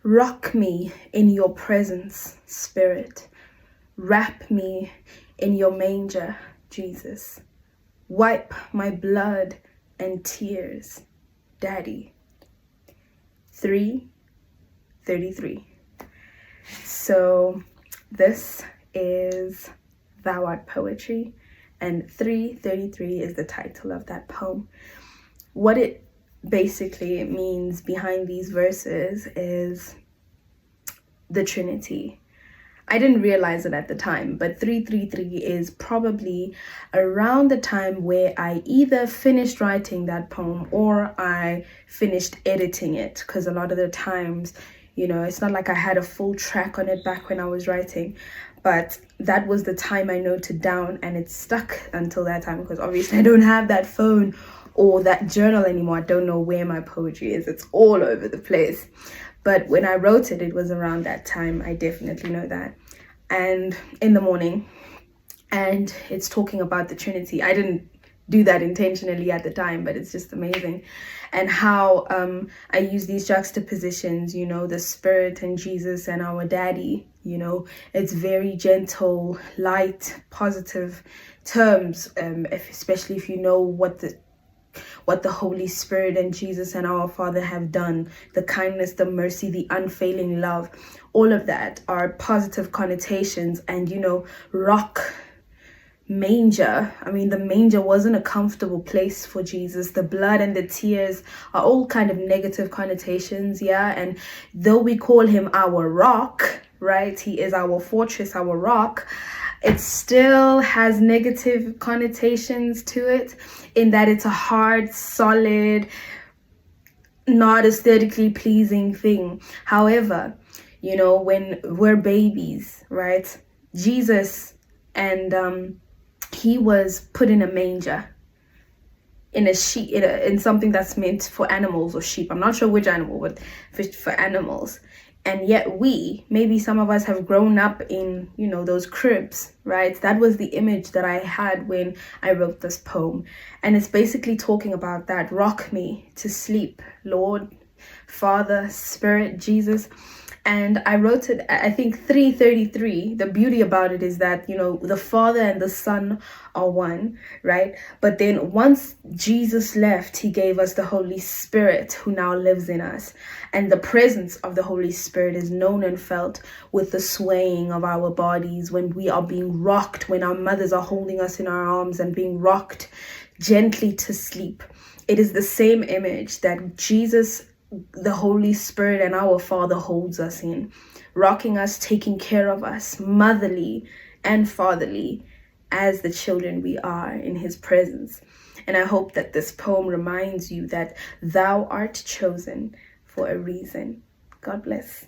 Rock me in your presence, Spirit. Wrap me in your manger, Jesus. Wipe my blood and tears, Daddy. 3:33. So this is ThouArt poetry, and 3:33 is the title of that poem. What it basically means behind these verses is the Trinity. I didn't realize it at the time, but 3:33 is probably around the time where I either finished writing that poem or I finished editing it, because a lot of the times, it's not like I had a full track on it back when I was writing, but that was the time I noted down, and it stuck until that time, because obviously I don't have that phone or that journal anymore. I don't know where my poetry is. It's all over the place. But when I wrote it, it was around that time. I definitely know that. And in the morning, and it's talking about the Trinity. I didn't do that intentionally at the time, but it's just amazing. And how I use these juxtapositions, the Spirit and Jesus and our Daddy. It's very gentle, light, positive terms, especially if you know what the Holy Spirit and Jesus and our Father have done, the kindness, the mercy, the unfailing love, all of that are positive connotations. And rock, manger, the manger wasn't a comfortable place for Jesus. The blood and the tears are all kind of negative connotations, and though we call him our rock, right, he is our fortress, our rock, it still has negative connotations to it, in that it's a hard, solid, not aesthetically pleasing thing. However, when we're babies, right, Jesus, and he was put in a manger, in a sheep, in something that's meant for animals or sheep. I'm not sure which animal, but for animals. And yet maybe some of us have grown up in, those cribs, right? That was the image that I had when I wrote this poem. And it's basically talking about that. Rock me to sleep, Lord, Father, Spirit, Jesus. And I wrote it, I think 3:33. The beauty about it is that, the Father and the Son are one, right? But then once Jesus left, he gave us the Holy Spirit, who now lives in us. And the presence of the Holy Spirit is known and felt with the swaying of our bodies, when we are being rocked, when our mothers are holding us in our arms and being rocked gently to sleep. It is the same image that Jesus, the Holy Spirit, and our Father holds us in, rocking us, taking care of us, motherly and fatherly, as the children we are in his presence. And I hope that this poem reminds you that thou art chosen for a reason. God bless.